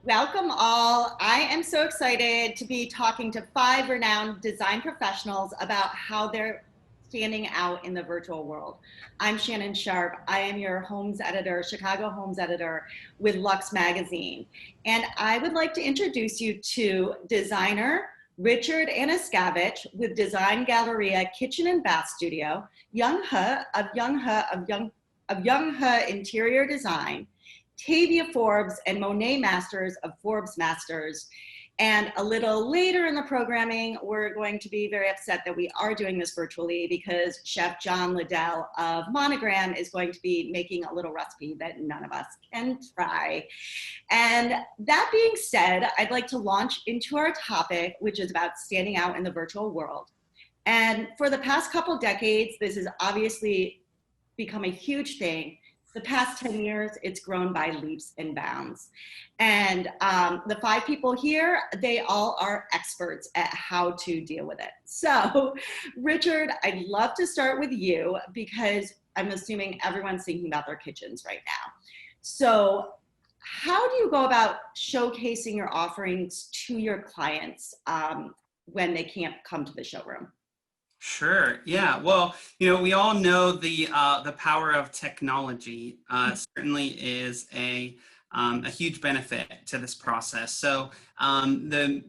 Welcome all. I am so excited to be talking to 5 renowned design professionals about how they're standing out in the virtual world. I'm Shannon Sharp. I am your homes editor, Chicago homes editor with Lux Magazine. And I would like to introduce you to designer Richard Aniskavich with Design Galleria Kitchen and Bath Studio, Young He Interior Design, Tavia Forbes and Monet Masters of Forbes Masters. And a little later in the programming, we're going to be very upset that we are doing this virtually because Chef John Liddell of Monogram is going to be making a little recipe that none of us can try. And that being said, I'd like to launch into our topic, which is about standing out in the virtual world. And for the past couple decades, this has obviously become a huge thing. The past 10 years, it's grown by leaps and bounds. And the 5 people here, they all are experts at how to deal with it. So, Richard, I'd love to start with you because I'm assuming everyone's thinking about their kitchens right now. So, how do you go about showcasing your offerings to your clients when they can't come to the showroom? Sure. Yeah. Well, we all know the power of technology. Certainly is a huge benefit to this process. So the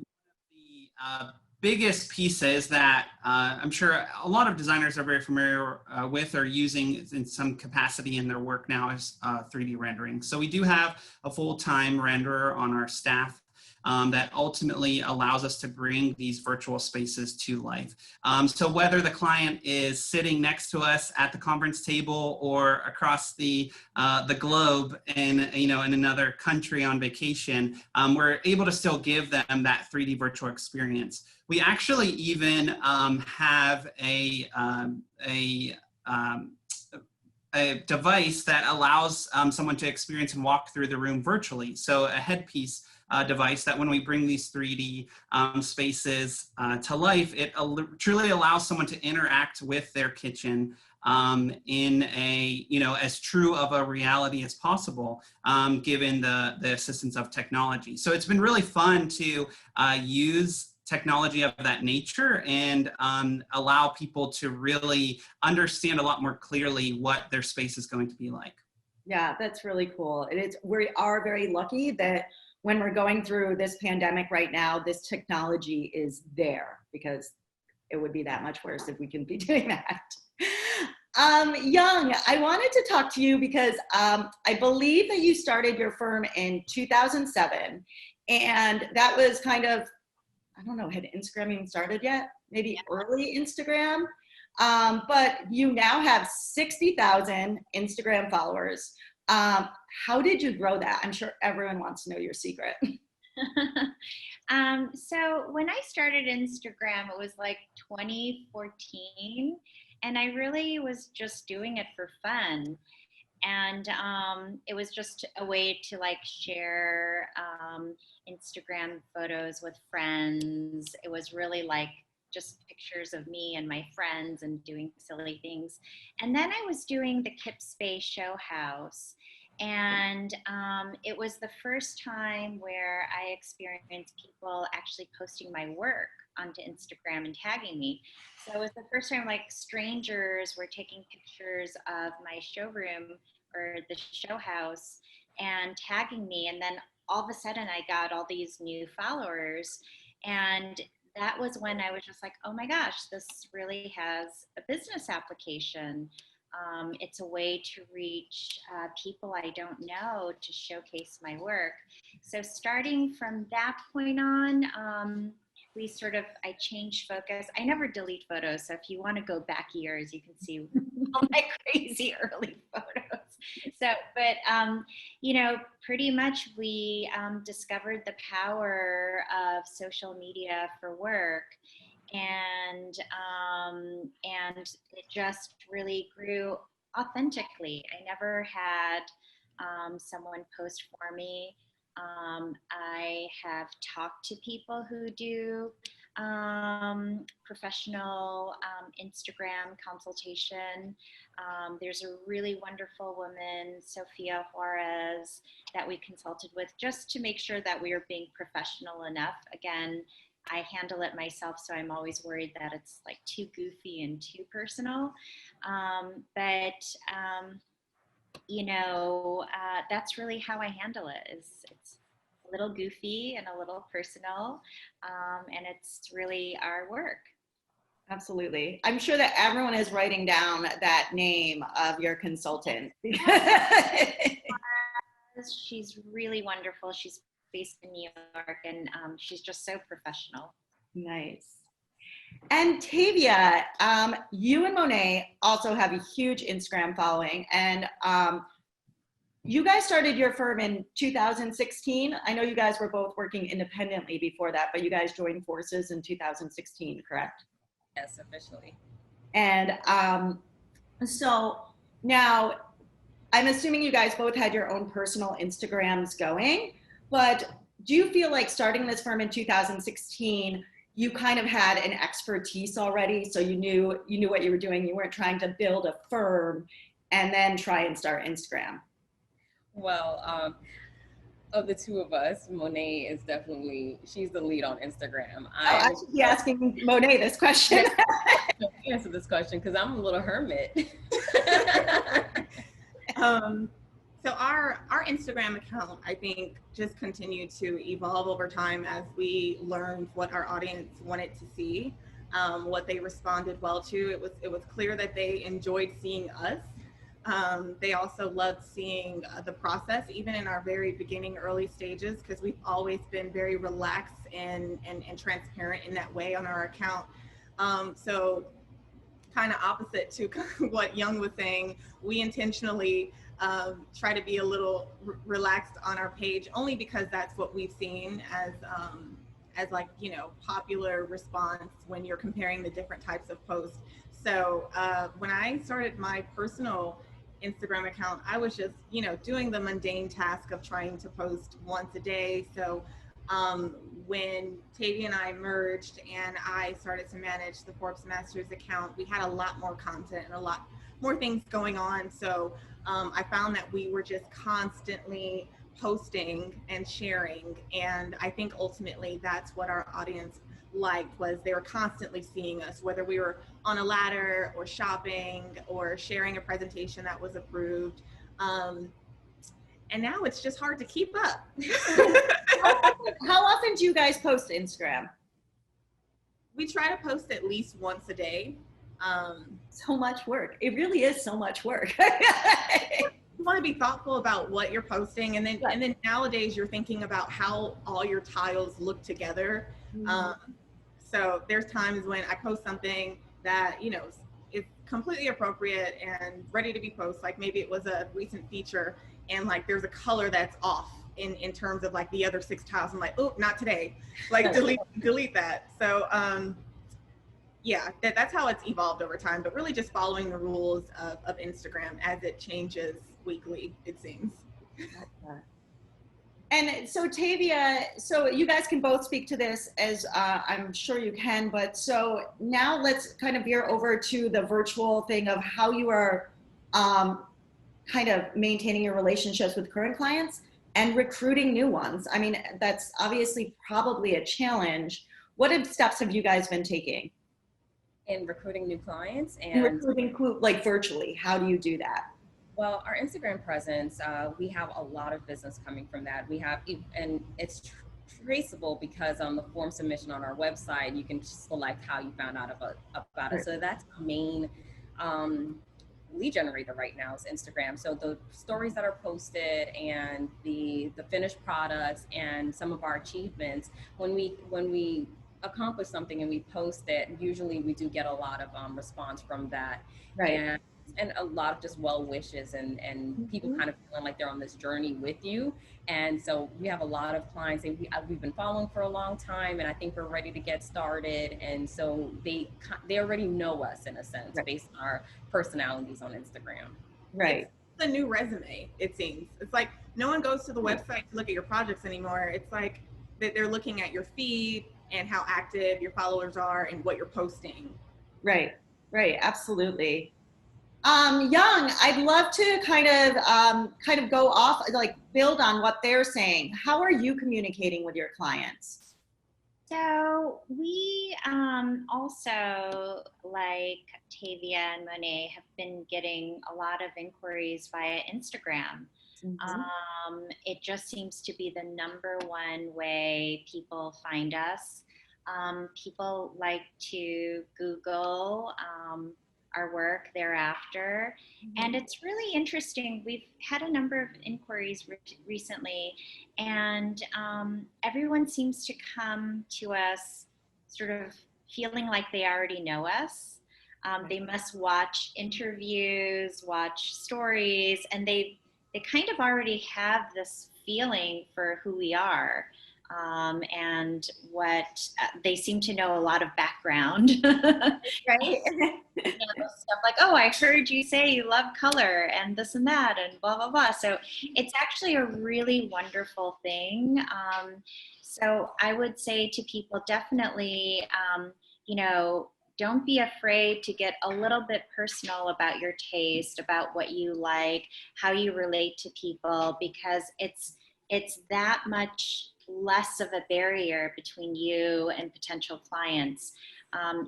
biggest pieces that I'm sure a lot of designers are very familiar with or using in some capacity in their work now is 3D rendering. So we do have a full-time renderer on our staff that ultimately allows us to bring these virtual spaces to life. So whether the client is sitting next to us at the conference table or across the globe in another country on vacation, we're able to still give them that 3D virtual experience. We actually even have a device that allows someone to experience and walk through the room virtually. So a headpiece device that when we bring these 3D spaces to life, it truly allows someone to interact with their kitchen in a, as true of a reality as possible, given the assistance of technology. So it's been really fun to use technology of that nature and allow people to really understand a lot more clearly what their space is going to be like. Yeah, that's really cool. We are very lucky that when we're going through this pandemic right now, this technology is there because it would be that much worse if we couldn't be doing that. Young, I wanted to talk to you because I believe that you started your firm in 2007, and that was kind of, I don't know, had Instagram even started yet? Maybe early Instagram. But you now have 60,000 Instagram followers. How did you grow that? I'm sure everyone wants to know your secret. So when I started Instagram, it was like 2014, and I really was just doing it for fun. And it was just a way to like share Instagram photos with friends. It was really like just pictures of me and my friends and doing silly things. And then I was doing the Kip Space Show House. And it was the first time where I experienced people actually posting my work onto Instagram and tagging me. So it was the first time like strangers were taking pictures of my showroom or the show house and tagging me. And then all of a sudden I got all these new followers. And that was when I was just like, oh my gosh, this really has a business application. It's a way to reach people I don't know to showcase my work. So starting from that point on, I changed focus. I never delete photos. So if you want to go back years, you can see all my crazy early photos. So, but, pretty much we discovered the power of social media for work. And it just really grew authentically. I never had someone post for me. I have talked to people who do. professional Instagram consultation. There's a really wonderful woman, Sophia Juarez, that we consulted with just to make sure that we are being professional enough. Again, I handle it myself, so I'm always worried that it's like too goofy and too personal. That's really how I handle it. It's a little goofy and a little personal, and it's really our work. Absolutely. I'm sure that everyone is writing down that name of your consultant. She's really wonderful. She's based in New York, and she's just so professional. Nice. And Tavia, you and Monet also have a huge Instagram following, and you guys started your firm in 2016. I know you guys were both working independently before that, but you guys joined forces in 2016, correct? Yes, officially. And so now I'm assuming you guys both had your own personal Instagrams going, but do you feel like starting this firm in 2016, you kind of had an expertise already, so you knew what you were doing? You weren't trying to build a firm and then try and start Instagram? Well, of the two of us, Monet is definitely, she's the lead on Instagram. I should be asking Monet this question. Answer this question because I'm a little hermit. So our Instagram account, I think, just continued to evolve over time as we learned what our audience wanted to see, what they responded well to. It was clear that they enjoyed seeing us. They also loved seeing the process, even in our very beginning, early stages, because we've always been very relaxed and transparent in that way on our account. So kind of opposite to what Young was saying, we intentionally try to be a little relaxed on our page, only because that's what we've seen as like, popular response when you're comparing the different types of posts. So when I started my personal Instagram account, I was just, doing the mundane task of trying to post once a day. So when Tavia and I merged and I started to manage the Forbes Masters account, we had a lot more content and a lot more things going on. So I found that we were just constantly posting and sharing. And I think ultimately that's what our audience liked, was they were constantly seeing us, whether we were on a ladder or shopping or sharing a presentation that was approved. And now it's just hard to keep up. How often do you guys post to Instagram? We try to post at least once a day. So much work. It really is so much work. You want to be thoughtful about what you're posting, and then nowadays you're thinking about how all your tiles look together. Mm-hmm. So there's times when I post something that is completely appropriate and ready to be posted. Like maybe it was a recent feature, and like there's a color that's off in terms of like the other 6 tiles. I'm like, oh, not today. Like delete that. So yeah, that's how it's evolved over time, but really just following the rules of Instagram as it changes weekly, it seems. And so Tavia, so you guys can both speak to this, as I'm sure you can, but so now let's kind of veer over to the virtual thing of how you are kind of maintaining your relationships with current clients and recruiting new ones. I mean, that's obviously probably a challenge. What steps have you guys been taking? In recruiting new clients and recruiting, like virtually, how do you do that? Well, our Instagram presence, we have a lot of business coming from that. We have, and it's traceable because on the form submission on our website, you can select how you found out about it. So that's the main lead generator right now is Instagram. So the stories that are posted and the finished products and some of our achievements, when we accomplish something and we post it, usually we do get a lot of response from that. Right. And a lot of just well wishes and people kind of feeling like they're on this journey with you. And so we have a lot of clients that we've been following for a long time, and I think we're ready to get started. And so they already know us in a sense, right, based on our personalities on Instagram. Right. It's a new resume, it seems. It's like no one goes to the website to look at your projects anymore. It's like that they're looking at your feed, and how active your followers are and what you're posting. Right, right, absolutely. Young, I'd love to kind of go off, like build on what they're saying. How are you communicating with your clients? So we also, like Tavia and Monet, have been getting a lot of inquiries via Instagram. It just seems to be the #1 way people find us. People like to Google our work thereafter. And it's really interesting. We've had a number of inquiries recently, and everyone seems to come to us sort of feeling like they already know us. They must watch interviews, watch stories, and they kind of already have this feeling for who we are. And what they seem to know a lot of background, right? Stuff like, oh, I heard you say you love color and this and that and blah, blah, blah. So it's actually a really wonderful thing. So I would say to people, definitely, don't be afraid to get a little bit personal about your taste, about what you like, how you relate to people, because it's that much less of a barrier between you and potential clients.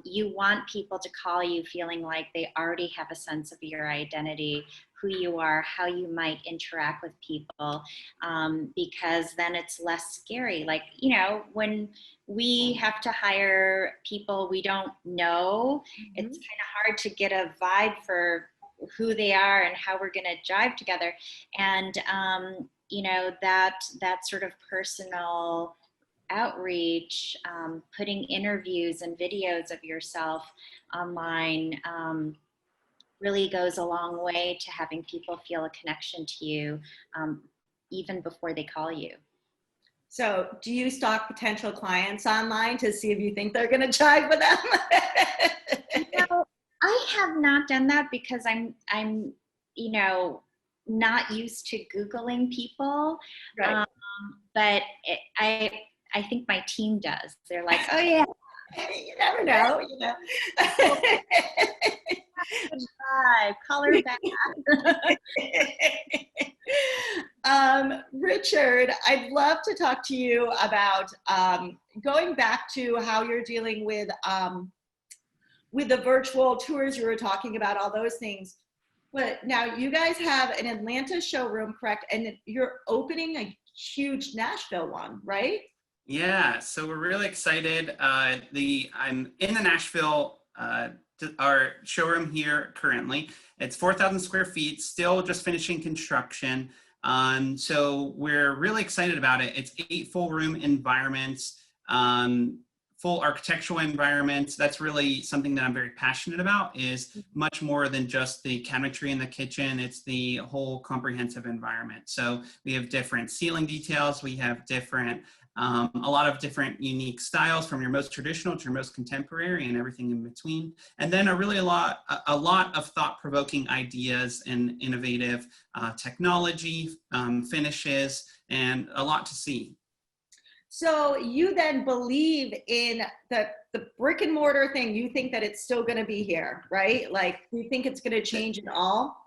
You want people to call you feeling like they already have a sense of your identity, who you are, how you might interact with people, because then it's less scary. Like, when we have to hire people we don't know, it's kind of hard to get a vibe for who they are and how we're going to jive together. And, that sort of personal outreach, putting interviews and videos of yourself online, really goes a long way to having people feel a connection to you, even before they call you. So do you stalk potential clients online to see if you think they're going to jive with them? I have not done that because I'm not used to Googling people. Right. But I think my team does. They're like, oh yeah. You never know, Call her back. Richard, I'd love to talk to you about going back to how you're dealing with the virtual tours you were talking about, all those things. But now you guys have an Atlanta showroom, correct? And you're opening a huge Nashville one, right? Yeah, so we're really excited. I'm in the Nashville, our showroom here currently. It's 4,000 square feet, still just finishing construction. So we're really excited about it. It's 8 full room environments, full architectural environments. That's really something that I'm very passionate about, is much more than just the cabinetry in the kitchen. It's the whole comprehensive environment. So we have different ceiling details. We have different, a lot of different unique styles, from your most traditional to your most contemporary and everything in between. And then a lot of thought-provoking ideas and innovative technology, finishes, and a lot to see. So you then believe in the brick and mortar thing. You think that it's still going to be here, right? Like, you think it's going to change at all?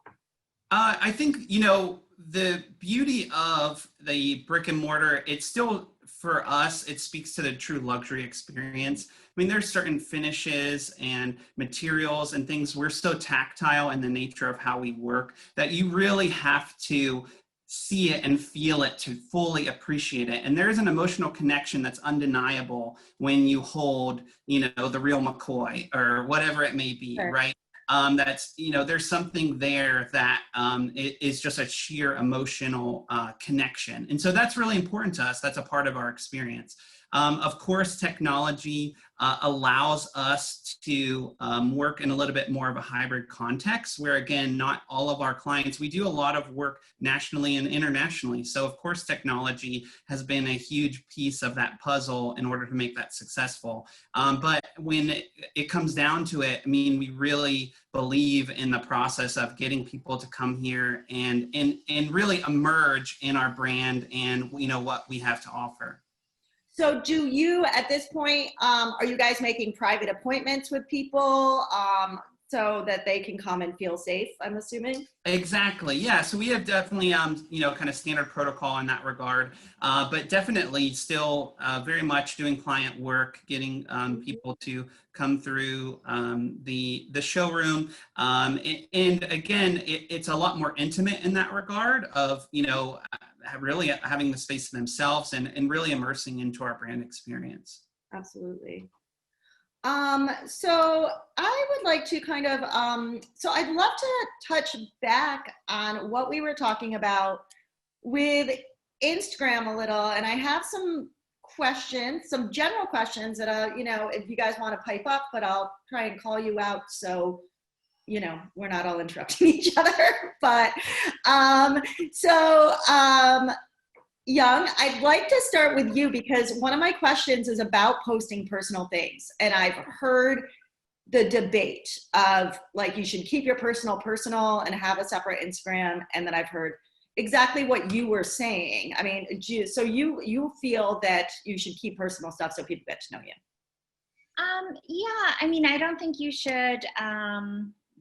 I think, the beauty of the brick and mortar, it's still, for us, it speaks to the true luxury experience. I mean, there's certain finishes and materials and things. We're so tactile in the nature of how we work that you really have to see it and feel it to fully appreciate it. And there's an emotional connection that's undeniable when you hold, the real McCoy or whatever it may be, sure. Right? That's, there's something there that it is just a sheer emotional connection. And so that's really important to us. That's a part of our experience. Of course, technology allows us to work in a little bit more of a hybrid context where, again, not all of our clients, we do a lot of work nationally and internationally. So of course, technology has been a huge piece of that puzzle in order to make that successful. But when it comes down to it, I mean, we really believe in the process of getting people to come here and really emerge in our brand and what we have to offer. So do you, at this point, are you guys making private appointments with people so that they can come and feel safe, I'm assuming? Exactly. Yeah. So we have definitely, kind of standard protocol in that regard, but definitely still very much doing client work, getting people to come through the showroom. And again, it's a lot more intimate in that regard of, really having the space to themselves and really immersing into our brand experience. Absolutely. So I would like to kind of, so I'd love to touch back on what we were talking about with Instagram a little, and I have some questions, some general questions that, if you guys want to pipe up, but I'll try and call you out so, we're not all interrupting each other, but, Young, I'd like to start with you because one of my questions is about posting personal things. And I've heard the debate of like, you should keep your personal and have a separate Instagram. And then I've heard exactly what you were saying. I mean, so you feel that you should keep personal stuff so people get to know you. Yeah, I mean, I don't think you should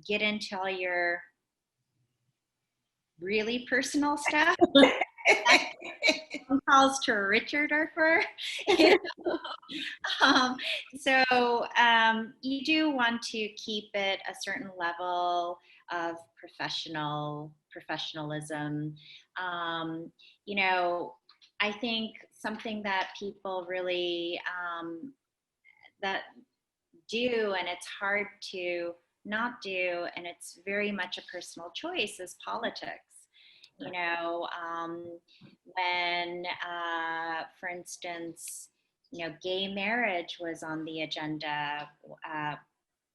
get into all your really personal stuff. Phone calls to Richard are for. You do want to keep it a certain level of professionalism. I think something that people really that do, and it's hard to not do, and it's very much a personal choice, is politics. When, for instance, gay marriage was on the agenda,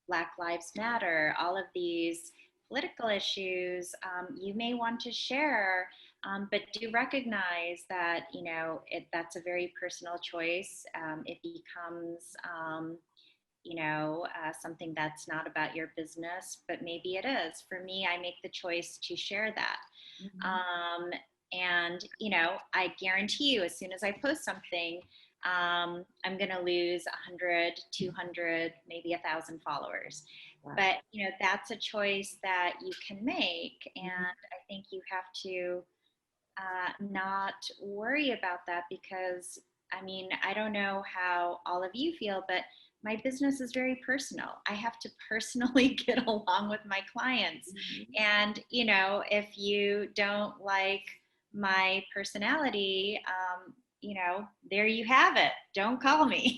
Black Lives Matter, all of these political issues, you may want to share, but do recognize that, that's a very personal choice. It becomes, something that's not about your business, but maybe it is. For me, I make the choice to share that. Mm-hmm. I guarantee you, as soon as I post something, I'm going to lose 100, 200, maybe 1,000 followers. Wow. But, that's a choice that you can make. And I think you have to not worry about that because, I don't know how all of you feel, but my business is very personal. I have to personally get along with my clients. Mm-hmm. And, if you don't like my personality, there you have it. Don't call me.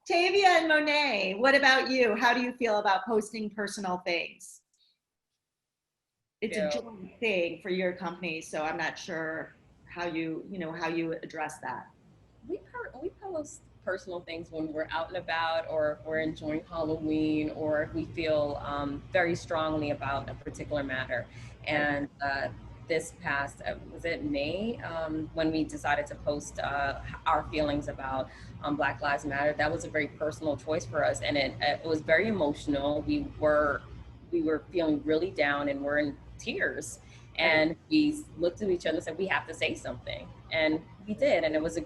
Tavia and Monet, what about you? How do you feel about posting personal things? It's a joint thing for your company, so I'm not sure how you address that. We post personal things when we're out and about, or if we're enjoying Halloween, or if we feel very strongly about a particular matter. And this past, was it May, when we decided to post our feelings about Black Lives Matter, that was a very personal choice for us, and it was very emotional. We were feeling really down, and we're in tears. And we looked at each other and said, we have to say something. And we did. And it was a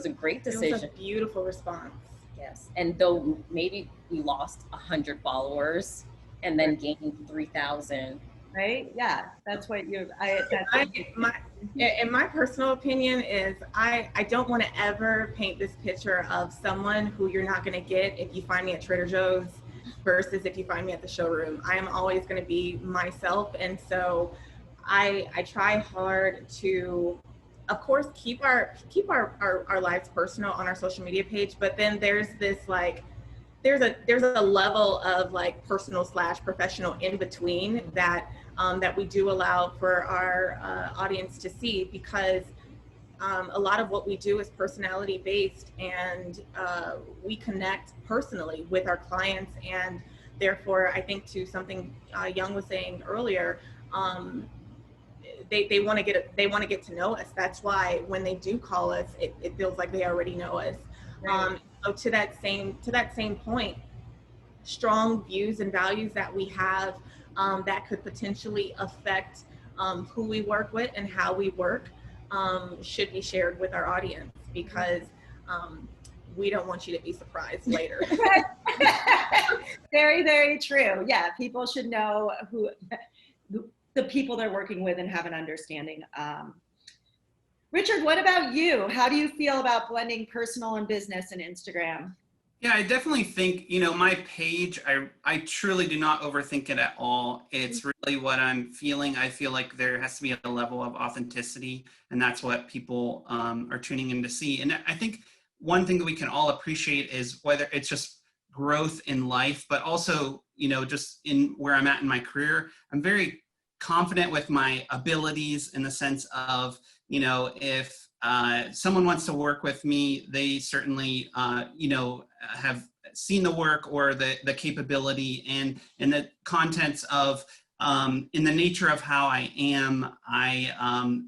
great decision. It was a beautiful response. Yes. And though maybe we lost 100 followers and then gained 3,000. Right? Yeah. That's what in my personal opinion is I don't want to ever paint this picture of someone who you're not going to get if you find me at Trader Joe's versus if you find me at the showroom. I am always going to be myself. And so I try hard to, of course, keep our lives personal on our social media page, but then there's this there's a level of personal / professional in between that we do allow for our audience to see, because a lot of what we do is personality based, and we connect personally with our clients, and therefore I think to something Young was saying earlier, they want to get to know us. That's why when they do call us, it feels like they already know us. Right. So to that same point, strong views and values that we have that could potentially affect who we work with and how we work. should be shared with our audience, because we don't want you to be surprised later. Very, very true. Yeah, people should know who the people they're working with and have an understanding. Richard, what about you? How do you feel about blending personal and business in Instagram? Yeah, I definitely think, my page, I truly do not overthink it at all. It's really what I'm feeling. I feel like there has to be a level of authenticity, and that's what people are tuning in to see. And I think one thing that we can all appreciate is whether it's just growth in life, but also, just in where I'm at in my career, I'm very confident with my abilities, in the sense of, if someone wants to work with me, they certainly, have seen the work or the capability, and the contents of, in the nature of how I am.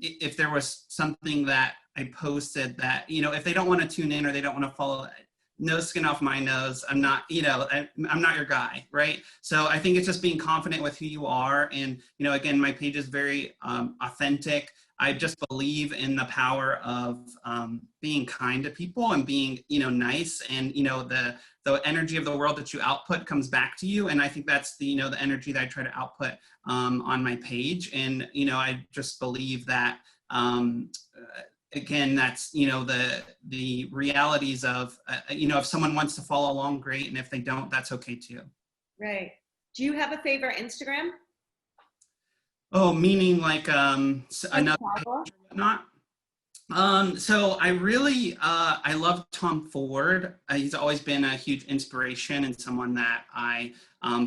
If there was something that I posted that, if they don't want to tune in or they don't want to follow, no skin off my nose. I'm not, I'm not your guy, right? So I think it's just being confident with who you are. And, again, my page is very authentic. I just believe in the power of being kind to people and being, nice, and, the energy of the world that you output comes back to you. And I think that's the, the energy that I try to output on my page. And, I just believe that, again, that's, the realities of, if someone wants to follow along, great. And if they don't, that's okay too. Right. Do you have a favorite Instagram? Oh, meaning like another page or whatnot? So I really, I love Tom Ford. He's always been a huge inspiration and someone that I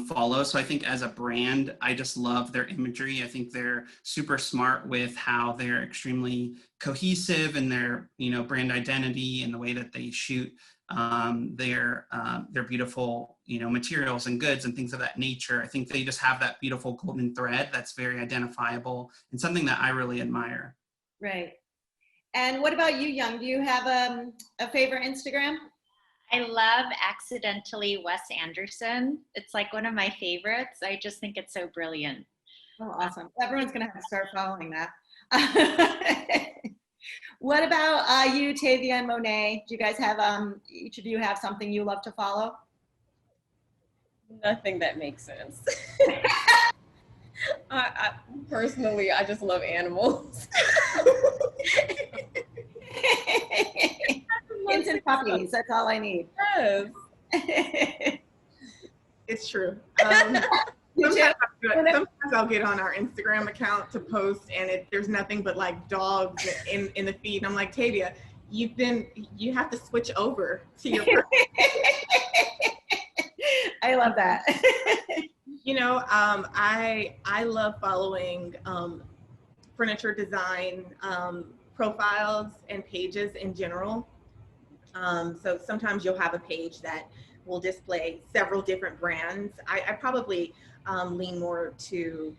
follow. So I think as a brand, I just love their imagery. I think they're super smart with how they're extremely cohesive in their, brand identity and the way that they shoot their beautiful, materials and goods and things of that nature. I think they just have that beautiful golden thread that's very identifiable and something that I really admire. Right. And what about you, Young? Do you have a favorite Instagram? I love Accidentally Wes Anderson. It's like one of my favorites. I just think it's so brilliant. Oh, awesome. Everyone's going to have to start following that. What about you, Tavia and Monet? Do you guys have, each of you have something you love to follow? Nothing that makes sense. I personally, I just love animals. Kids and puppies, that's all I need. Yes. It's true. Sometimes I'll get on our Instagram account to post, and there's nothing but like dogs in the feed. And I'm like, Tavia, you have to switch over to your I love that. I love following furniture design profiles and pages in general. So sometimes you'll have a page that will display several different brands. I probably lean more to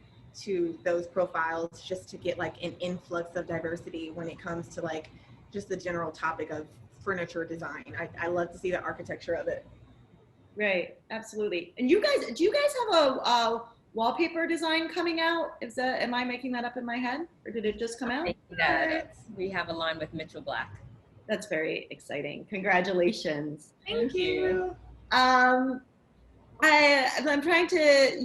those profiles just to get like an influx of diversity when it comes to like just the general topic of furniture design. I love to see the architecture of it. Right, absolutely. And do you guys have a wallpaper design coming out? Am I making that up in my head, or did it just come out? We have a line with Mitchell Black. That's very exciting. Congratulations. Thank you. I'm trying to,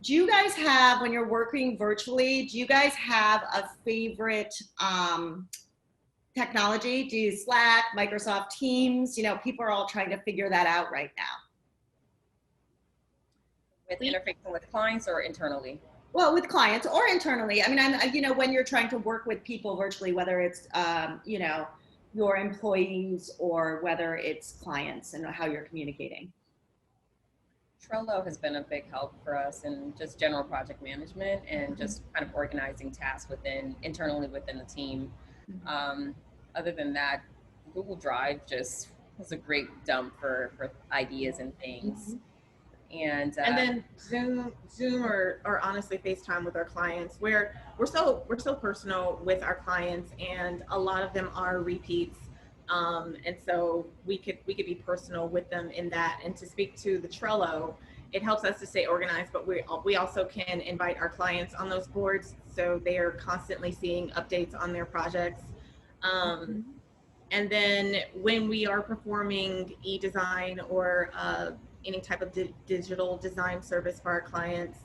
do you guys have, when you're working virtually, do you guys have a favorite technology? Do you Slack, Microsoft Teams? People are all trying to figure that out right now. With interfacing with clients or internally? Well, with clients or internally. I mean, when you're trying to work with people virtually, whether it's, your employees or whether it's clients, and how you're communicating. Trello has been a big help for us in just general project management and just kind of organizing tasks internally within the team. Other than that, Google Drive just was a great dump for ideas and things. And then Zoom or honestly FaceTime with our clients, where we're so personal with our clients, and a lot of them are repeats, and so we could be personal with them in that. And to speak to the Trello it helps us to stay organized, but we also can invite our clients on those boards, so they are constantly seeing updates on their projects. And then when we are performing e-design or any type of digital design service for our clients,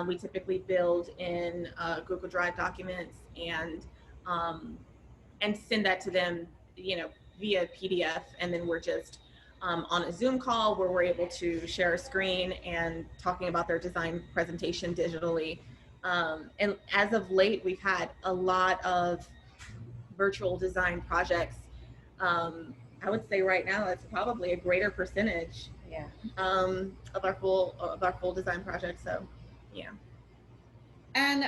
we typically build in Google Drive documents and send that to them, via PDF, and then we're just on a Zoom call where we're able to share a screen and talking about their design presentation digitally. And as of late, we've had a lot of virtual design projects. I would say right now it's probably a greater percentage of our full design projects. So, yeah. And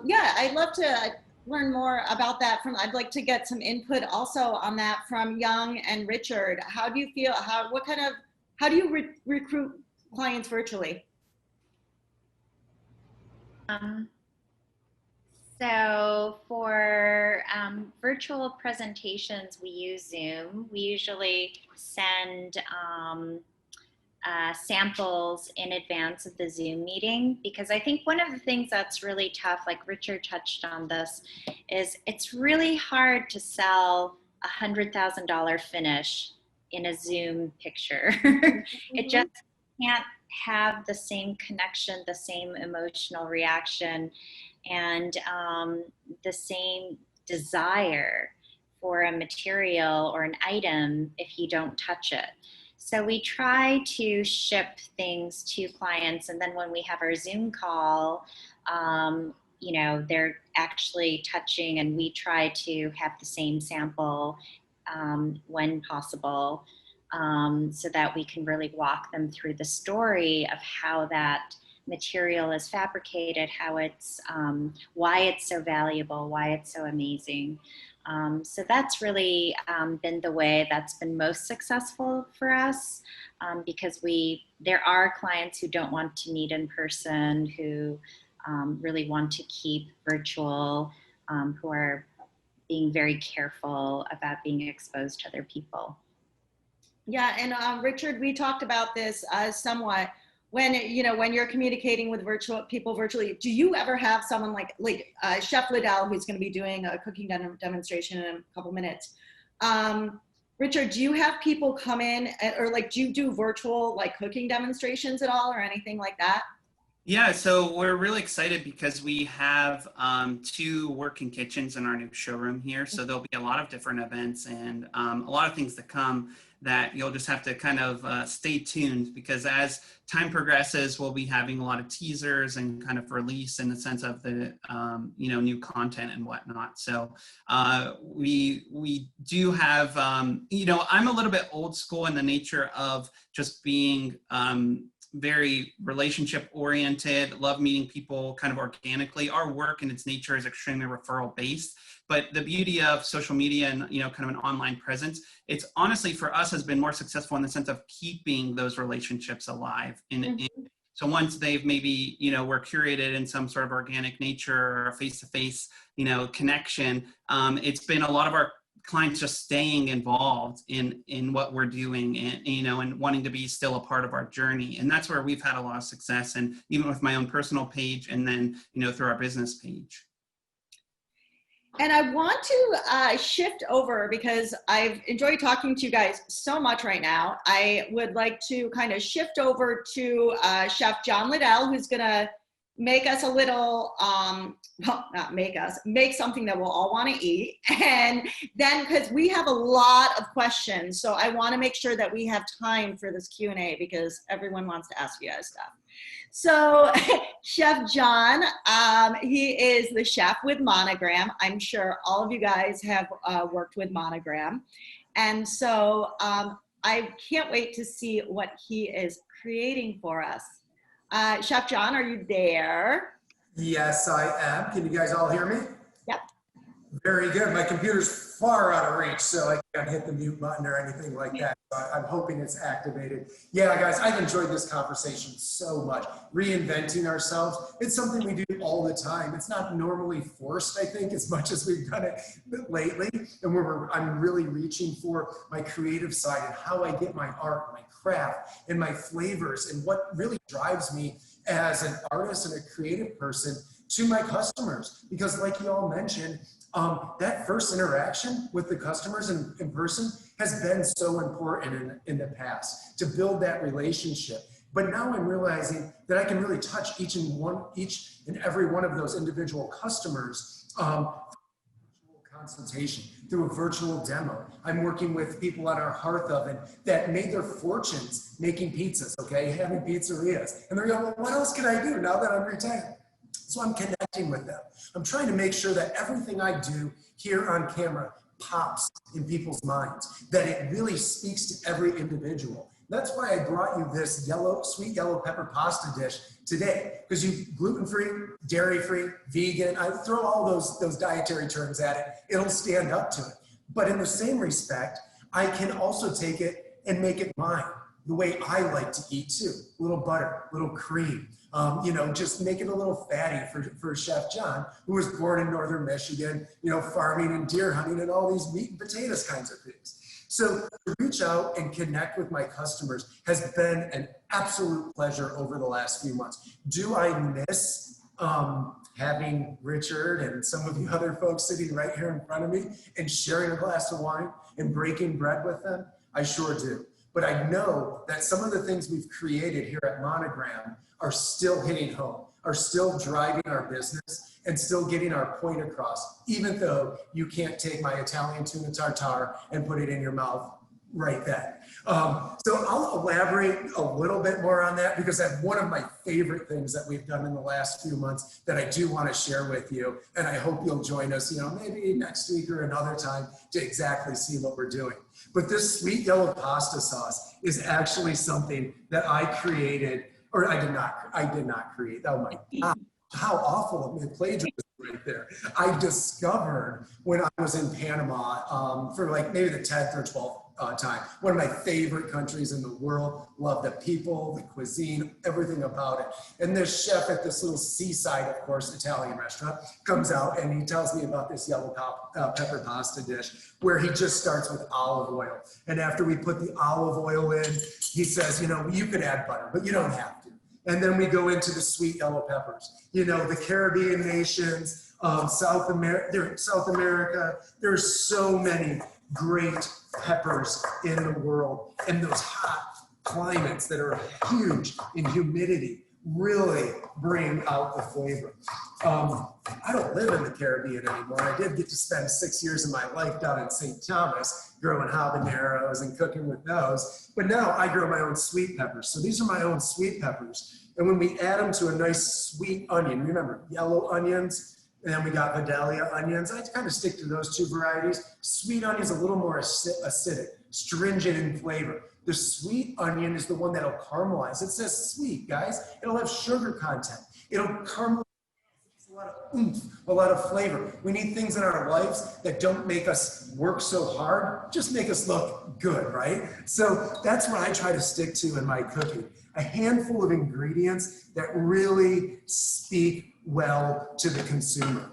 yeah, I'd love to learn more about that I'd like to get some input also on that from Young and Richard. How do you feel, how do you recruit clients virtually? So for virtual presentations, we use Zoom. We usually send samples in advance of the Zoom meeting, because I think one of the things that's really tough, like Richard touched on this, is it's really hard to sell a $100,000 finish in a Zoom picture. It just can't have the same connection, the same emotional reaction, and the same desire for a material or an item if you don't touch it. So we try to ship things to clients, and then when we have our Zoom call, they're actually touching, and we try to have the same sample when possible, so that we can really walk them through the story of how that material is fabricated, how it's, why it's so valuable, why it's so amazing. So that's really been the way that's been most successful for us, because there are clients who don't want to meet in person, who really want to keep virtual, who are being very careful about being exposed to other people. Yeah, and Richard, we talked about this somewhat. When you're communicating with people virtually, do you ever have someone like Chef Liddell, who's going to be doing a cooking demonstration in a couple minutes? Richard, do you have people come in, or do you do virtual cooking demonstrations at all, or anything like that? Yeah, so we're really excited because we have 2 working kitchens in our new showroom here. So there'll be a lot of different events and a lot of things to come that you'll just have to kind of stay tuned, because as time progresses, we'll be having a lot of teasers and kind of release in the sense of the new content and whatnot. So we do have I'm a little bit old school in the nature of just being very relationship oriented, love meeting people kind of organically. Our work in its nature is extremely referral based, but the beauty of social media and kind of an online presence, it's honestly for us has been more successful in the sense of keeping those relationships alive. So once they've maybe were curated in some sort of organic nature or a face-to-face connection, it's been a lot of our clients just staying involved in what we're doing and wanting to be still a part of our journey. And that's where we've had a lot of success, and even with my own personal page and then through our business page. And I want to shift over, because I've enjoyed talking to you guys so much right now. I would like to kind of shift over to Chef John Liddell, who's gonna make us a little, make something that we'll all want to eat. And then, because we have a lot of questions, so I want to make sure that we have time for this Q&A, because everyone wants to ask you guys stuff. So Chef John, he is the chef with Monogram. I'm sure all of you guys have worked with Monogram. And so I can't wait to see what he is creating for us. Chef John, are you there? Yes, I am. Can you guys all hear me? Yep. Very good. My computer's far out of reach, so I can't hit the mute button or anything like that. So I'm hoping it's activated. Yeah, guys, I've enjoyed this conversation so much. Reinventing ourselves, it's something we do all the time. It's not normally forced, I think, as much as we've done it lately. And I'm really reaching for my creative side and how I get my art, my craft, and my flavors, and what really drives me as an artist and a creative person to my customers. Because like you all mentioned, that first interaction with the customers in person has been so important in the past to build that relationship. But now I'm realizing that I can really touch each and every one of those individual customers consultation, through a virtual demo. I'm working with people at our hearth oven that made their fortunes making pizzas, okay, having pizzerias. And they're going, well, what else can I do now that I'm retired? So I'm connecting with them. I'm trying to make sure that everything I do here on camera pops in people's minds, that it really speaks to every individual. That's why I brought you this sweet yellow pepper pasta dish today, because you gluten-free, dairy-free, vegan, I throw all those dietary terms at it, it'll stand up to it. But in the same respect, I can also take it and make it mine, the way I like to eat too. A little butter, a little cream, just make it a little fatty for Chef John, who was born in Northern Michigan, farming and deer hunting and all these meat and potatoes kinds of things. So to reach out and connect with my customers has been an absolute pleasure over the last few months. Do I miss having Richard and some of the other folks sitting right here in front of me and sharing a glass of wine and breaking bread with them? I sure do. But I know that some of the things we've created here at Monogram are still hitting home, are still driving our business and still getting our point across, even though you can't take my Italian tuna tartare and put it in your mouth right then. So I'll elaborate a little bit more on that, because that's one of my favorite things that we've done in the last few months that I do want to share with you. And I hope you'll join us, maybe next week or another time to exactly see what we're doing. But this sweet yellow pasta sauce is actually something that I created, or I did not create. Oh my God, how awful of my plagiarism right there. I discovered when I was in Panama for like maybe the 10th or 12th time. One of my favorite countries in the world. Love the people, the cuisine, everything about it. And this chef at this little seaside, of course, Italian restaurant comes out and he tells me about this yellow pepper pasta dish where he just starts with olive oil. And after we put the olive oil in, he says, you could add butter, but you don't have to. And then we go into the sweet yellow peppers. The Caribbean nations, South America, there's so many great peppers in the world. And those hot climates that are huge in humidity really bring out the flavor. I don't live in the Caribbean anymore. I did get to spend 6 years of my life down in St. Thomas growing habaneros and cooking with those. But now I grow my own sweet peppers. So these are my own sweet peppers. And when we add them to a nice sweet onion, remember yellow onions, and then we got Vidalia onions. I kind of stick to those two varieties. Sweet onion is a little more acidic, stringent in flavor. The sweet onion is the one that'll caramelize. It says sweet, guys. It'll have sugar content. It'll caramelize. A lot of oomph, a lot of flavor. We need things in our lives that don't make us work so hard, just make us look good, right? So that's what I try to stick to in my cooking. A handful of ingredients that really speak well to the consumer.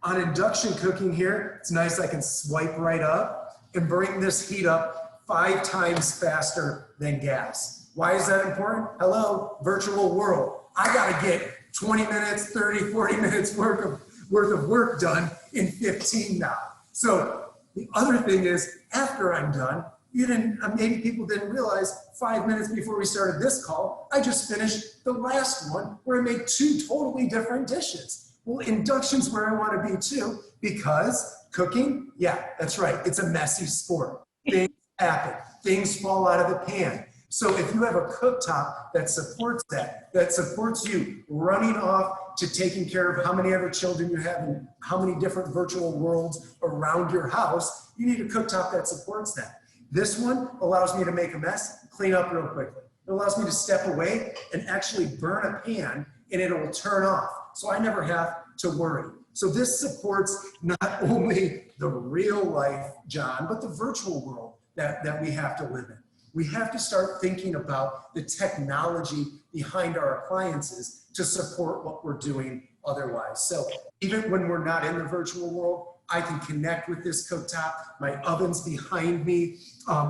On induction cooking here, it's nice I can swipe right up and bring this heat up 5 times faster than gas. Why is that important? Hello, virtual world. I gotta get 20 minutes, 30, 40 minutes worth of work done in 15 now. So the other thing is, after I'm done, maybe people didn't realize 5 minutes before we started this call, I just finished the last one where I made 2 totally different dishes. Well, induction's where I want to be too, because cooking, yeah, that's right, it's a messy sport. Things happen, things fall out of the pan. So if you have a cooktop that supports that supports you running off to taking care of how many other children you have and how many different virtual worlds around your house, you need a cooktop that supports that. This one allows me to make a mess, clean up real quickly. It allows me to step away and actually burn a pan and it will turn off. So I never have to worry. So this supports not only the real life John, but the virtual world that we have to live in. We have to start thinking about the technology behind our appliances to support what we're doing otherwise. So even when we're not in the virtual world, I can connect with this cooktop. My oven's behind me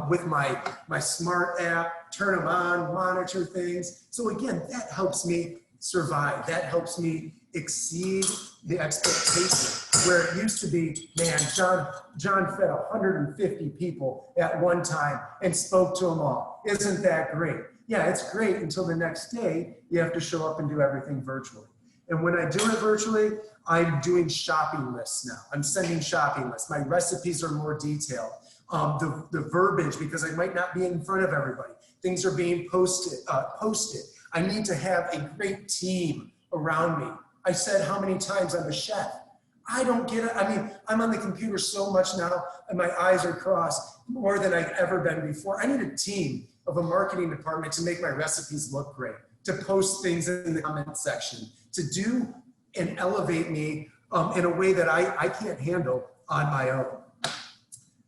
with my smart app, turn them on, monitor things. So again, that helps me survive. That helps me exceed the expectation. Where it used to be, man, John fed 150 people at one time and spoke to them all. Isn't that great? Yeah, it's great until the next day you have to show up and do everything virtually. And when I do it virtually, I'm doing shopping lists now. I'm sending shopping lists. My recipes are more detailed. The verbiage, because I might not be in front of everybody. Things are being posted. I need to have a great team around me. I said how many times I'm a chef. I don't get it. I mean, I'm on the computer so much now and my eyes are crossed more than I've ever been before. I need a team of a marketing department to make my recipes look great, to post things in the comment section, to do and elevate me in a way that I can't handle on my own.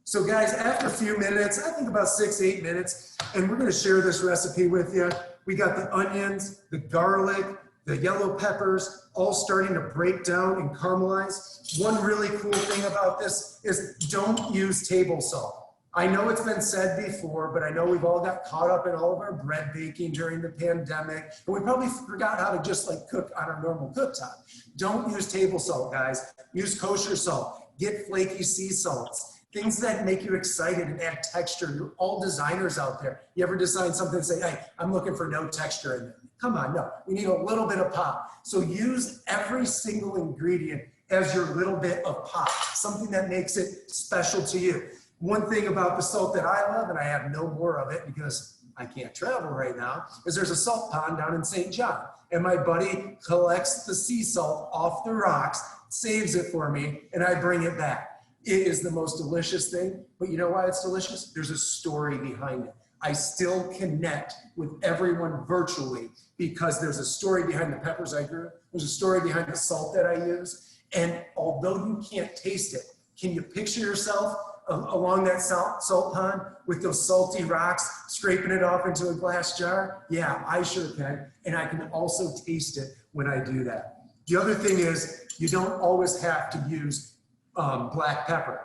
So guys, after a few minutes, I think about 6-8 minutes, and we're gonna share this recipe with you. We got the onions, the garlic, the yellow peppers, all starting to break down and caramelize. One really cool thing about this is don't use table salt. I know it's been said before, but I know we've all got caught up in all of our bread baking during the pandemic, and we probably forgot how to just like cook on our normal cooktop. Don't use table salt, guys. Use kosher salt. Get flaky sea salts. Things that make you excited and add texture. You're all designers out there. You ever design something and say, hey, I'm looking for no texture in it? Come on, no. We need a little bit of pop. So use every single ingredient as your little bit of pop, something that makes it special to you. One thing about the salt that I love, and I have no more of it because I can't travel right now, is there's a salt pond down in St. John. And my buddy collects the sea salt off the rocks, saves it for me, and I bring it back. It is the most delicious thing, but you know why it's delicious? There's a story behind it. I still connect with everyone virtually because there's a story behind the peppers I grew. There's a story behind the salt that I use. And although you can't taste it, can you picture yourself along that salt pond with those salty rocks, scraping it off into a glass jar? Yeah, I sure can. And I can also taste it when I do that. The other thing is you don't always have to use black pepper.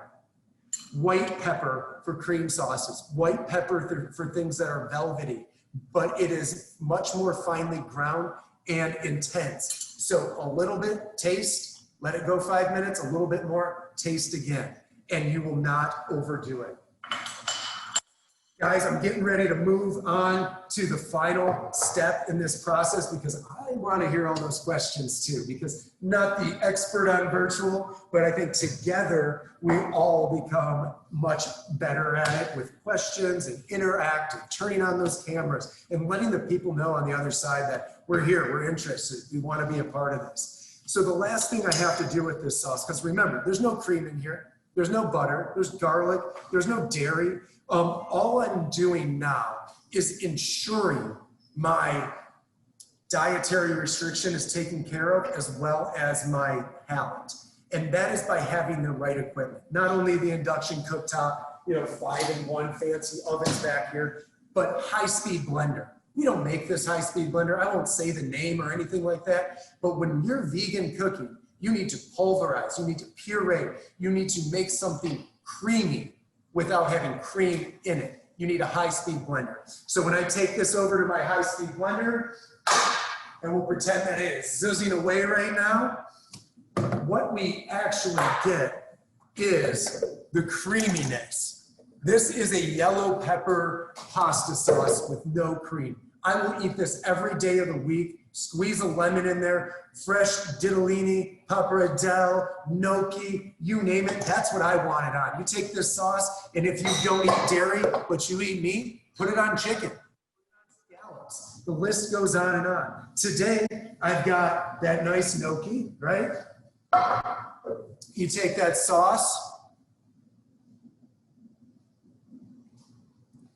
White pepper for cream sauces, white pepper for things that are velvety, but it is much more finely ground and intense. So a little bit, taste, let it go 5 minutes, a little bit more, taste again, and you will not overdo it. Guys, I'm getting ready to move on to the final step in this process because I want to hear all those questions too, because not the expert on virtual, but I think together we all become much better at it with questions and interact and turning on those cameras and letting the people know on the other side that we're here, we're interested, we want to be a part of this. So the last thing I have to do with this sauce, because remember, there's no cream in here, there's no butter, there's garlic, there's no dairy. All I'm doing now is ensuring my dietary restriction is taken care of as well as my palate. And that is by having the right equipment. Not only the induction cooktop, 5-in-1 fancy ovens back here, but high-speed blender. We don't make this high-speed blender. I won't say the name or anything like that. But when you're vegan cooking, you need to pulverize, you need to puree, you need to make something creamy without having cream in it. You need a high-speed blender. So when I take this over to my high-speed blender, and we'll pretend that it is zizzing away right now, what we actually get is the creaminess. This is a yellow pepper pasta sauce with no cream. I will eat this every day of the week. Squeeze a lemon in there, fresh ditalini, pappardelle, gnocchi, you name it, that's what I want it on. You take this sauce, and if you don't eat dairy, but you eat meat, put it on chicken, put it on scallops. The list goes on and on. Today, I've got that nice gnocchi, right? You take that sauce,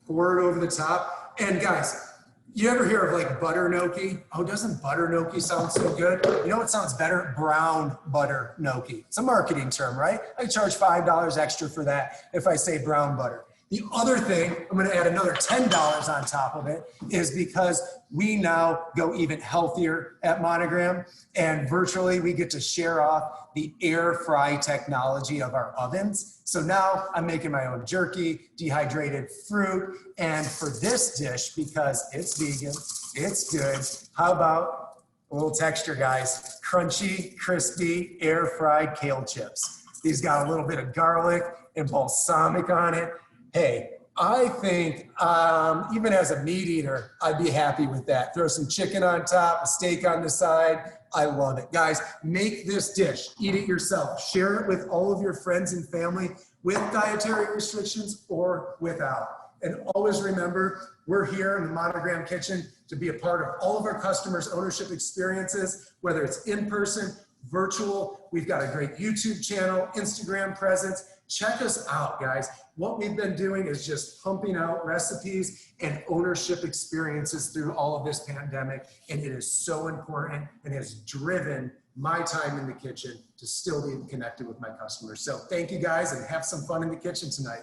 pour it over the top, and guys, You ever hear of like butter gnocchi? Oh, doesn't butter gnocchi sound so good? You know what sounds better? Brown butter gnocchi. It's a marketing term, right? I charge $5 extra for that if I say brown butter. The other thing, I'm going to add another $10 on top of it, is because we now go even healthier at Monogram, and virtually we get to share off the air fry technology of our ovens. So now I'm making my own jerky, dehydrated fruit, and for this dish, because it's vegan, it's good, how about a little texture, guys? Crunchy, crispy, air fried kale chips. These got a little bit of garlic and balsamic on it. Hey, I think even as a meat eater, I'd be happy with that. Throw some chicken on top, a steak on the side. I love it. Guys, make this dish. Eat it yourself. Share it with all of your friends and family with dietary restrictions or without. And always remember, we're here in the Monogram Kitchen to be a part of all of our customers' ownership experiences, whether it's in person, virtual. We've got a great YouTube channel, Instagram presence. Check us out, guys. What we've been doing is just pumping out recipes and ownership experiences through all of this pandemic. And it is so important and has driven my time in the kitchen to still be connected with my customers. So thank you guys, and have some fun in the kitchen tonight.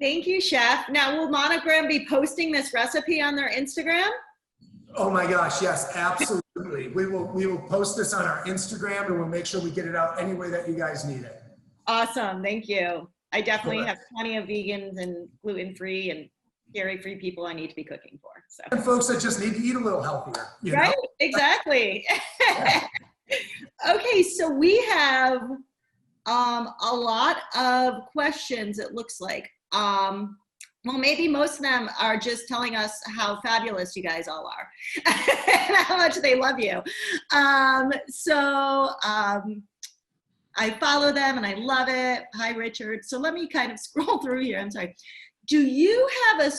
Thank you, Chef. Now, will Monogram be posting this recipe on their Instagram? Oh my gosh, yes, absolutely. We will post this on our Instagram, and we'll make sure we get it out any way that you guys need it. Awesome, thank you. I definitely have plenty of vegans and gluten-free and dairy-free people I need to be cooking for. So. And folks that just need to eat a little healthier. You right, know? exactly. Okay, so we have a lot of questions, it looks like. Well, maybe most of them are just telling us how fabulous you guys all are and how much they love you. I follow them and I love it. Hi, Richard. So let me kind of scroll through here. I'm sorry. Do you have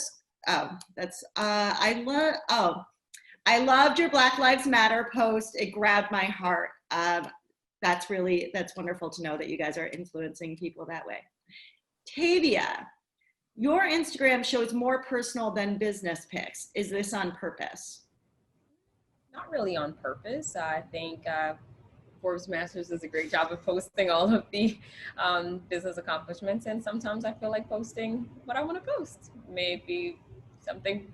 I loved your Black Lives Matter post. It grabbed my heart. That's wonderful to know that you guys are influencing people that way. Tavia, your Instagram shows more personal than business pics. Is this on purpose? Not really on purpose. I think Forbes Masters does a great job of posting all of the business accomplishments, and sometimes I feel like posting what I want to post. Maybe something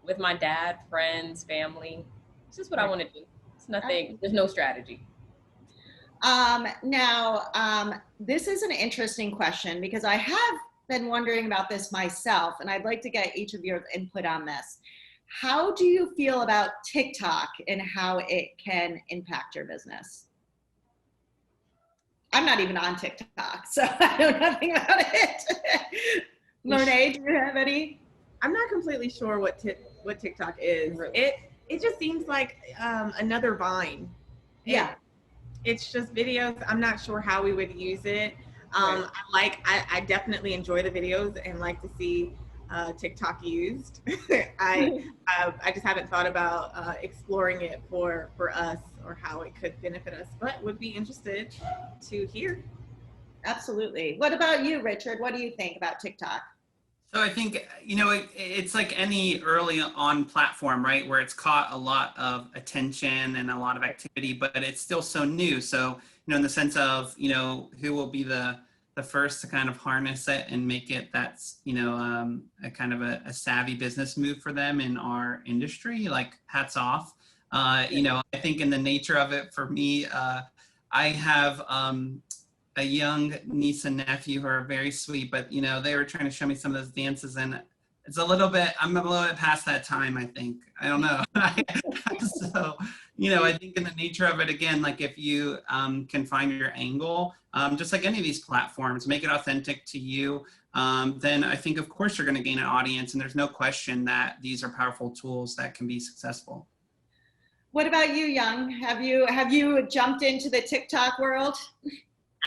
with my dad, friends, family. It's just what I want to do. It's nothing, there's no strategy. This is an interesting question because I have been wondering about this myself, and I'd like to get each of your input on this. How do you feel about TikTok and how it can impact your business? I'm not even on TikTok, so I know nothing about it. Monet, do you have any? I'm not completely sure what TikTok is. It just seems like another Vine. Yeah. It's just videos. I'm not sure how we would use it. I definitely enjoy the videos and like to see TikTok used. I just haven't thought about exploring it for us or how it could benefit us, but would be interested to hear. Absolutely. What about you, Richard? What do you think about TikTok? So I think, it's like any early on platform, right, where it's caught a lot of attention and a lot of activity, but it's still so new. So, in the sense of, who will be the first to kind of harness it and make it that's, a kind of a savvy business move for them in our industry, like hats off. I think in the nature of it for me, I have a young niece and nephew who are very sweet, but they were trying to show me some of those dances, and it's I'm a little bit past that time, I think. I don't know. So, I think in the nature of it, again, like if you can find your angle, just like any of these platforms, make it authentic to you, then I think of course you're going to gain an audience, and there's no question that these are powerful tools that can be successful. What about you, Young? Have you jumped into the TikTok world?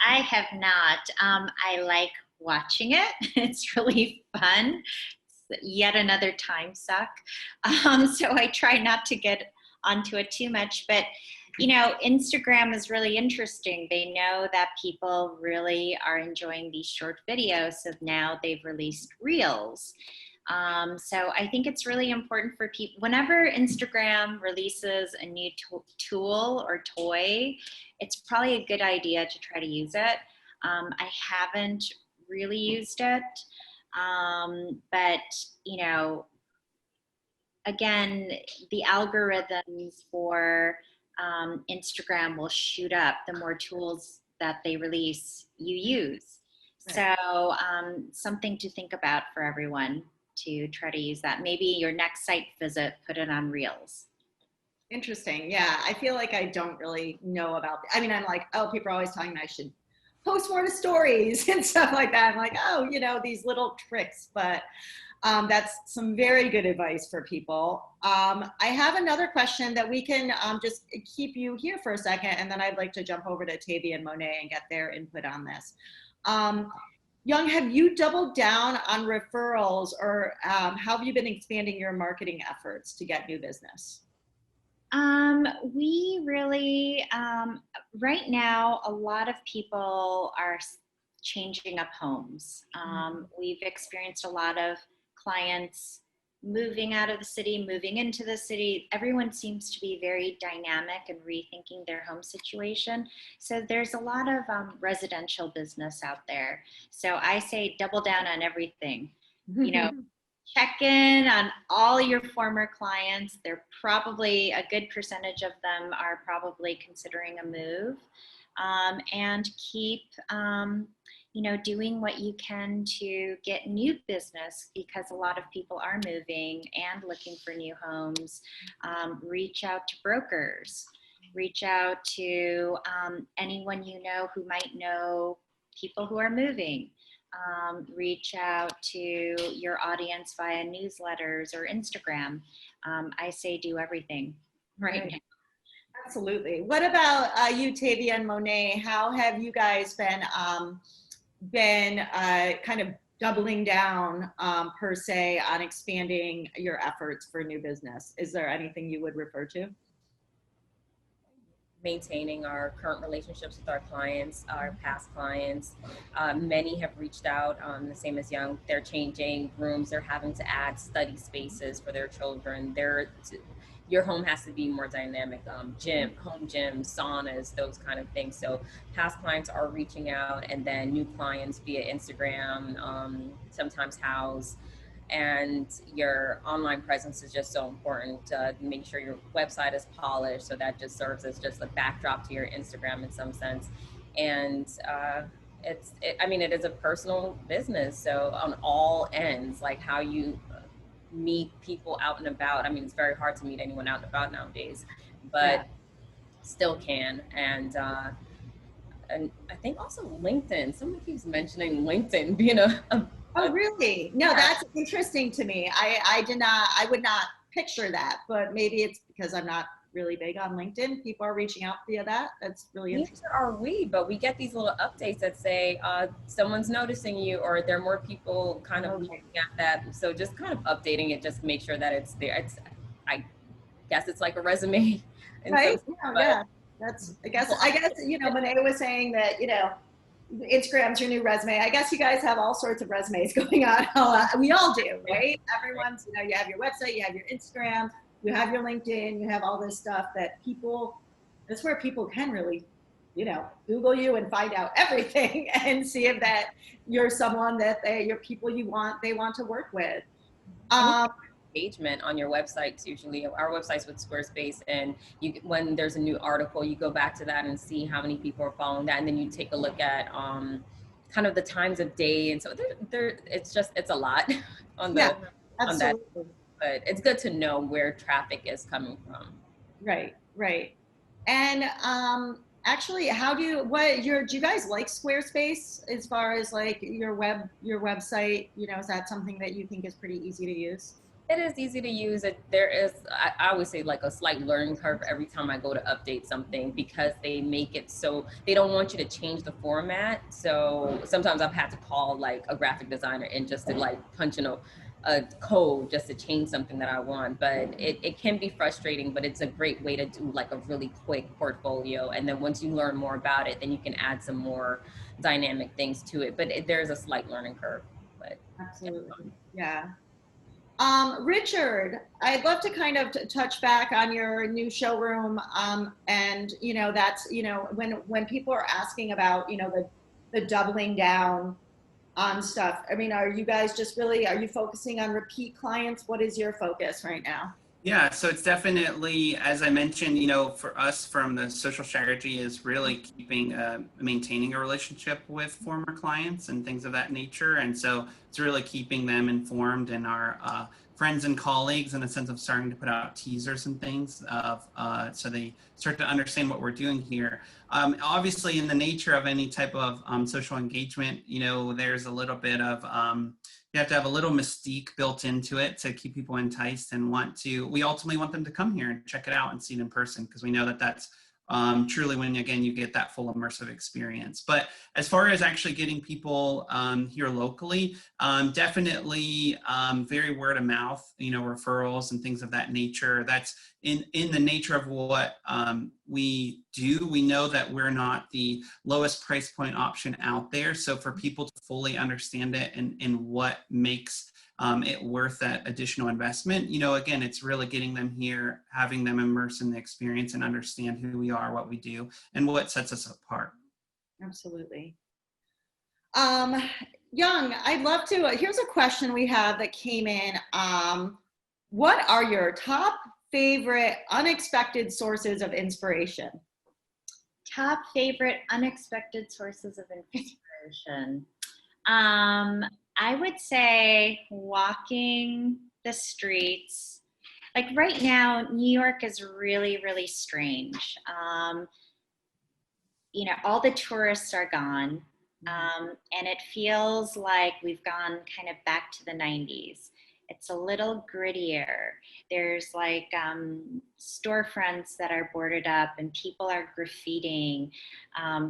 I have not. I like watching it. It's really fun. It's yet another time suck. So I try not to get onto it too much. But, Instagram is really interesting. They know that people really are enjoying these short videos. So now they've released Reels. So I think it's really important for people, whenever Instagram releases a new tool or toy, it's probably a good idea to try to use it. I haven't really used it, but you know, again, the algorithms for Instagram will shoot up the more tools that they release you use. Right. So something to think about for everyone to try to use that. Maybe your next site visit, put it on Reels. Interesting. Yeah, I feel like I don't really know about. I mean, I'm like, oh, people are always telling me I should post more to stories and stuff like that. I'm like, oh, you know, these little tricks, but that's some very good advice for people. I have another question that we can just keep you here for a second, and then I'd like to jump over to Tavia and Monet and get their input on this. Young, have you doubled down on referrals, or how have you been expanding your marketing efforts to get new business? We really, right now, a lot of people are changing up homes. We've experienced a lot of clients moving out of the city, moving into the city. Everyone seems to be very dynamic and rethinking their home situation. So there's a lot of residential business out there. So I say double down on everything. You know, check in on all your former clients. They're probably, a good percentage of them are probably considering a move, and keep, you know, doing what you can to get new business, because a lot of people are moving and looking for new homes. Reach out to brokers, reach out to anyone you know who might know people who are moving. Reach out to your audience via newsletters or Instagram. I say do everything right now. Absolutely. What about you, Tavia and Monet? How have you guys been kind of doubling down per se on expanding your efforts for new business? Is there anything you would refer to? Maintaining our current relationships with our clients, our past clients. Many have reached out, the same as Young. They're changing rooms. They're having to add study spaces for their children. Your home has to be more dynamic. Home gyms, saunas, those kind of things. So past clients are reaching out, and then new clients via Instagram, sometimes House. And your online presence is just so important. Make sure your website is polished, so that just serves as just a backdrop to your Instagram in some sense. And it is a personal business, so on all ends, like how you meet people out and about. I mean, it's very hard to meet anyone out and about nowadays, but still can. And I think also LinkedIn. Someone keeps mentioning LinkedIn being Oh, really? No, that's interesting to me. I would not picture that, but maybe it's because I'm not really big on LinkedIn. People are reaching out via that. That's really interesting. Neither are we, but we get these little updates that say someone's noticing you, or there are more people kind of looking at that. So just kind of updating it, just to make sure that it's there. I guess it's like a resume. Right? Yeah. I guess, you know, Monet was saying that, you know, Instagram's your new resume. I guess you guys have all sorts of resumes going on. We all do, right? Everyone's, you know, you have your website, you have your Instagram, you have your LinkedIn, you have all this stuff that that's where people can really, you know, Google you and find out everything and see if that you're someone that you're people they want to work with. Engagement on your websites. Usually our websites with Squarespace, and when there's a new article, you go back to that and see how many people are following that, and then you take a look at kind of the times of day, and so it's a lot on that. But it's good to know where traffic is coming from. Right. And actually, do you guys like Squarespace as far as like your website? You know, is that something that you think is pretty easy to use? It is easy to use. There is, I always say, like a slight learning curve every time I go to update something, because they make it so they don't want you to change the format. So sometimes I've had to call like a graphic designer and just to like punch in a code just to change something that I want. But it can be frustrating, but it's a great way to do like a really quick portfolio. And then once you learn more about it, then you can add some more dynamic things to it. But there's a slight learning curve. But absolutely, yeah. Richard, I'd love to kind of touch back on your new showroom. And, you know, that's, you know, when people are asking about, you know, the doubling down on stuff, I mean, are you guys just really, are you focusing on repeat clients? What is your focus right now? Yeah, so it's definitely, as I mentioned, you know, for us from the social strategy is really keeping, maintaining a relationship with former clients and things of that nature. And so it's really keeping them informed and our friends and colleagues in a sense of starting to put out teasers and things of, so they start to understand what we're doing here. Obviously, in the nature of any type of social engagement, you know, there's a little bit of, you have to have a little mystique built into it to keep people enticed and we ultimately want them to come here and check it out and see it in person, because we know that that's truly when, again, you get that full immersive experience. But as far as actually getting people here locally, definitely very word of mouth, you know, referrals and things of that nature. That's in the nature of what we do. We know that we're not the lowest price point option out there. So for people to fully understand it and what makes it worth that additional investment, you know, again, it's really getting them here, having them immerse in the experience and understand who we are, what we do, and what sets us apart. Absolutely. Young, I'd love to, here's a question we have that came in. What are your top favorite unexpected sources of inspiration? Top favorite unexpected sources of inspiration. I would say walking the streets. Like right now, New York is really, really strange. You know, all the tourists are gone. And it feels like we've gone kind of back to the 90s. It's a little grittier. There's like storefronts that are boarded up and people are graffitiing.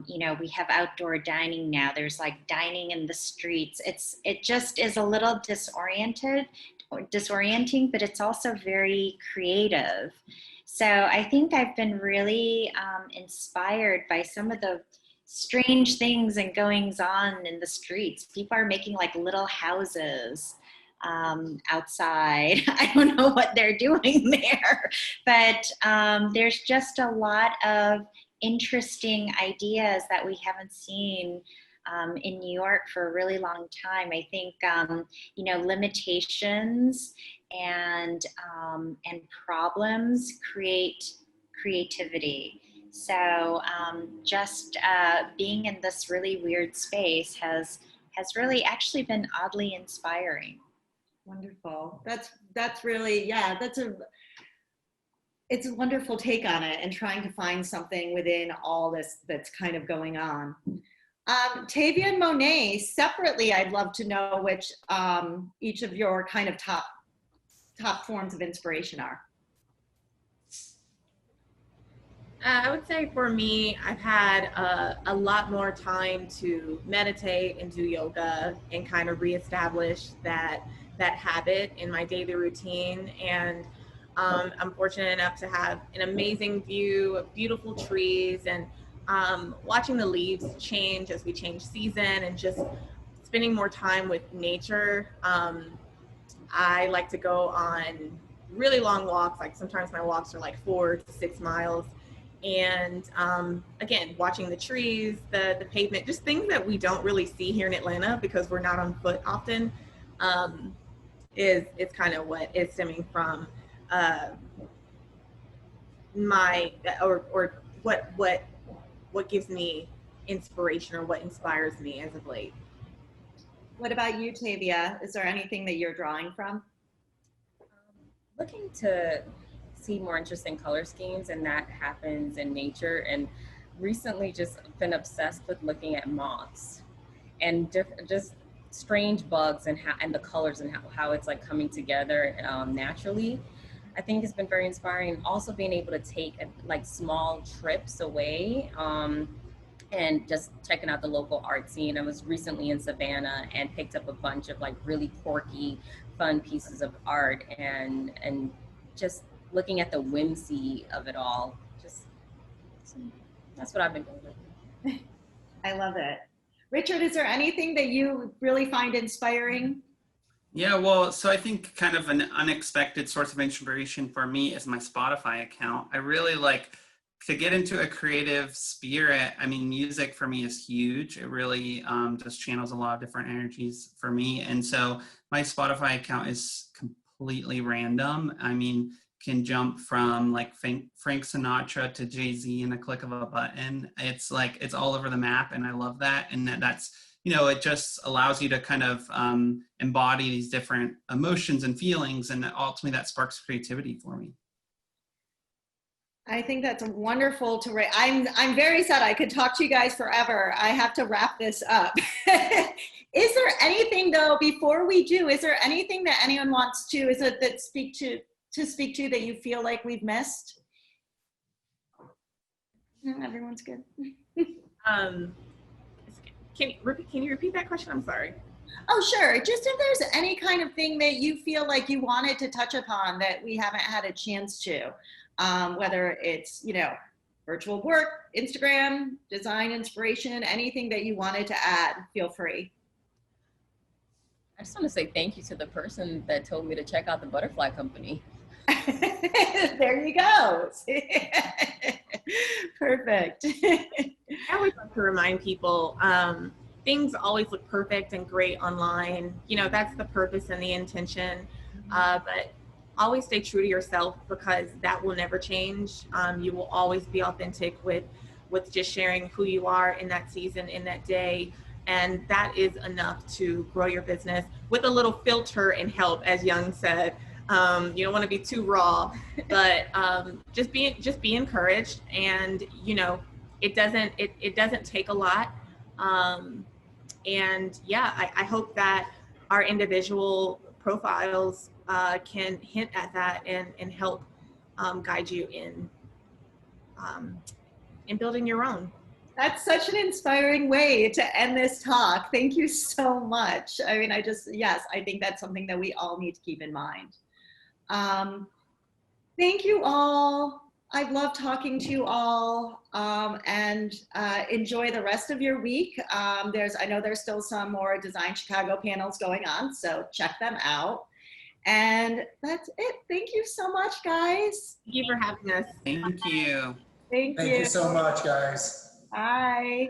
You know, we have outdoor dining now. There's like dining in the streets. It just is a little disorienting, but it's also very creative. So I think I've been really inspired by some of the strange things and goings on in the streets. People are making like little houses outside. I don't know what they're doing there, but there's just a lot of interesting ideas that we haven't seen in New York for a really long time. I think, you know, limitations and problems create creativity. So just being in this really weird space has really actually been oddly inspiring. Wonderful. That's really, yeah, it's a wonderful take on it and trying to find something within all this that's kind of going on. Tavia and Monet, separately, I'd love to know which each of your kind of top forms of inspiration are. I would say for me, I've had a lot more time to meditate and do yoga and kind of reestablish that habit in my daily routine. And I'm fortunate enough to have an amazing view of beautiful trees and watching the leaves change as we change season and just spending more time with nature. I like to go on really long walks. Like sometimes my walks are like 4 to 6 miles. And again, watching the trees, the pavement, just things that we don't really see here in Atlanta because we're not on foot often, is kind of what is stemming from what gives me inspiration or what inspires me as of late. What about you, Tavia? Is there anything that you're drawing from? Looking to see more interesting color schemes, and that happens in nature. And recently just been obsessed with looking at moths and just strange bugs and the colors and how it's like coming together naturally. I think it's been very inspiring. Also being able to take like small trips away and just checking out the local art scene. I was recently in Savannah and picked up a bunch of like really quirky, fun pieces of art and just looking at the whimsy of it all. That's what I've been doing. I love it. Richard, is there anything that you really find inspiring? Yeah, well, so I think kind of an unexpected source of inspiration for me is my Spotify account. I really like to get into a creative spirit. I mean, music for me is huge. It really just channels a lot of different energies for me. And so my Spotify account is completely random. I mean, can jump from like Frank Sinatra to Jay-Z in a click of a button. It's like, it's all over the map, and I love that. And that's, it just allows you to kind of embody these different emotions and feelings, and ultimately that sparks creativity for me. I think that's wonderful to write. I'm very sad. I could talk to you guys forever. I have to wrap this up. Is there anything though, before we do, is there anything that anyone wants to, is it that speak to that you feel like we've missed? Everyone's good. Can you repeat that question? I'm sorry. Oh, sure. Just if there's any kind of thing that you feel like you wanted to touch upon that we haven't had a chance to, whether it's, virtual work, Instagram, design inspiration, anything that you wanted to add, feel free. I just want to say thank you to the person that told me to check out the Butterfly Company. There you go. Perfect. I always like to remind people, things always look perfect and great online. That's the purpose and the intention. But always stay true to yourself, because that will never change. You will always be authentic with just sharing who you are in that season, in that day. And that is enough to grow your business with a little filter and help, as Young said. You don't want to be too raw, but just be encouraged. And it doesn't take a lot. And yeah, I hope that our individual profiles can hint at that and help guide you in building your own. That's such an inspiring way to end this talk. Thank you so much. I mean, yes, I think that's something that we all need to keep in mind. Thank you all. I've loved talking to you all, and enjoy the rest of your week. I know there's still some more Design Chicago panels going on, so check them out. And that's it. Thank you so much, guys. Thank you for having us. Thank you. Thank you. Thank you so much, guys. Bye.